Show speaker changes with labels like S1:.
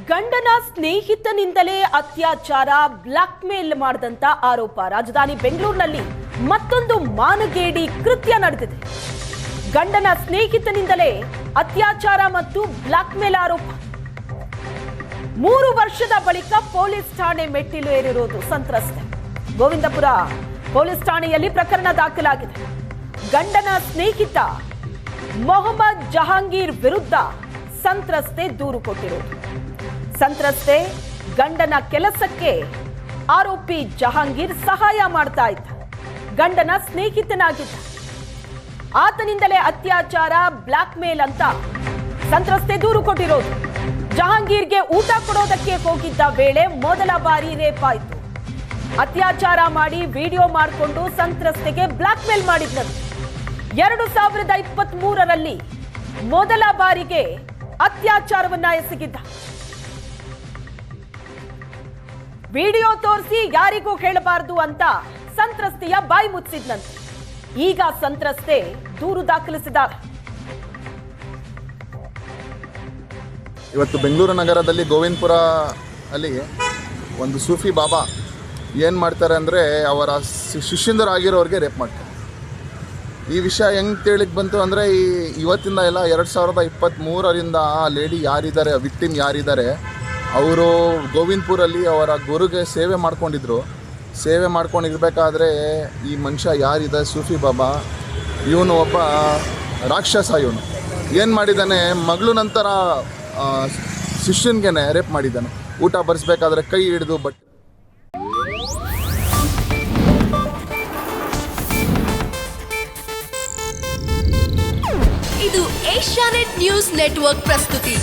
S1: ಗಂಡನ ಸ್ನೇಹಿತನಿಂದಲೇ ಅತ್ಯಾಚಾರ black mail ಮಾಡಿದಂತ ಆರೋಪ ರಾಜಧಾನಿ ಬೆಂಗಳೂರಿನಲ್ಲಿ ಮತ್ತೊಂದು ಮಾನಗೇಡಿ ಕೃತ್ಯ ನಡೆದಿದೆ. ಗಂಡನ ಸ್ನೇಹಿತನಿಂದಲೇ ಅತ್ಯಾಚಾರ ಮತ್ತು ಬ್ಲಾಕ್ ಮೇಲ್ ಆರೋಪ. 3 ವರ್ಷದ ಬಳಿಕ ಪೊಲೀಸ್ ಠಾಣೆ ಮೆಟ್ಟಿಲು ಏರಿರುವುದು ಸಂತ್ರಸ್ತೆ. ಗೋವಿಂದಪುರ ಪೊಲೀಸ್ ಠಾಣೆಯಲ್ಲಿ ಪ್ರಕರಣ ದಾಖಲಾಗಿದೆ. ಗಂಡನ ಸ್ನೇಹಿತ ಮೊಹಮ್ಮದ್ ಜಹಾಂಗೀರ್ ವಿರುದ್ಧ ಸಂತ್ರಸ್ತೆ ದೂರು ಕೊಟ್ಟಿರುವುದು. ಸಂತ್ರಸ್ತೆ ಗಂಡನ ಕೆಲಸಕ್ಕೆ ಆರೋಪಿ ಜಹಾಂಗೀರ್ ಸಹಾಯ ಮಾಡ್ತಾ ಇದ್ದ. ಗಂಡನ ಸ್ನೇಹಿತನಾಗಿದ್ದ. ಆತನಿಂದಲೇ ಅತ್ಯಾಚಾರ ಬ್ಲಾಕ್ ಮೇಲ್ ಅಂತ ಸಂತ್ರಸ್ತೆ ದೂರು ಕೊಟ್ಟಿರೋದು. ಜಹಾಂಗೀರ್ಗೆ ಊಟ ಕೊಡೋದಕ್ಕೆ ಹೋಗಿದ್ದ ವೇಳೆ ಮೊದಲ ಬಾರಿ ರೇಪ್ ಆಯಿತು. ಅತ್ಯಾಚಾರ ಮಾಡಿ ವಿಡಿಯೋ ಮಾಡಿಕೊಂಡು ಸಂತ್ರಸ್ತೆಗೆ ಬ್ಲಾಕ್ ಮೇಲ್ ಮಾಡಿದ್ದಂತೆ. 2023ರಲ್ಲಿ ಮೊದಲ ಬಾರಿಗೆ ಅತ್ಯಾಚಾರವನ್ನ ಎಸಗಿದ್ದ. ವಿಡಿಯೋ ತೋರಿಸಿ ಯಾರಿಗೂ ಹೇಳಬಾರದು ಅಂತ ಸಂತ್ರಸ್ತೆಯ ಬಾಯಿ ಮುಚ್ಚಿದ್ನಂತೆ. ಈಗ ಸಂತ್ರಸ್ತೆ ದೂರು ದಾಖಲಿಸಿದ್ದಾರೆ.
S2: ಇವತ್ತು ಬೆಂಗಳೂರು ನಗರದಲ್ಲಿ ಗೋವಿಂದಪುರ ಅಲ್ಲಿ ಒಂದು ಸೂಫಿ ಬಾಬಾ ಏನು ಮಾಡ್ತಾರೆ ಅಂದರೆ ಅವರ ಶಿಷ್ಯಂದರಾಗಿರೋರಿಗೆ ರೇಪ್ ಮಾಡ್ತಾರೆ. ಈ ವಿಷಯ ಹೆಂಗೆ ತಿಳಿಗೆ ಬಂತು ಅಂದರೆ ಇವತ್ತಿಂದ ಎಲ್ಲ 2023ರಿಂದ ಆ ಲೇಡಿ ಯಾರಿದ್ದಾರೆ, ವಿಕ್ಟಿಮ್ ಯಾರಿದ್ದಾರೆ, ಅವರು ಗೋವಿಂದಪುರಲ್ಲಿ ಅವರ ಗುರುಗೆ ಸೇವೆ ಮಾಡ್ಕೊಂಡಿದ್ರು. ಸೇವೆ ಮಾಡ್ಕೊಂಡಿರ್ಬೇಕಾದ್ರೆ ಈ ಮನುಷ್ಯ ಯಾರಿದೆ ಸೂಫಿ ಬಾಬಾ, ಇವನು ಒಬ್ಬ ರಾಕ್ಷಸ. ಇವನು ಏನು ಮಾಡಿದ್ದಾನೆ, ಮಗಳು ನಂತರ ಶಿಷ್ಯನ್ಗೆ ರೇಪ್ ಮಾಡಿದ್ದಾನೆ. ಊಟ ಬರೆಸ್ಬೇಕಾದ್ರೆ ಕೈ ಹಿಡಿದು ಬಟ್
S3: ಇದು ಏಷ್ಯಾನೆಟ್ ನ್ಯೂಸ್ ನೆಟ್ವರ್ಕ್ ಪ್ರಸ್ತುತಿ.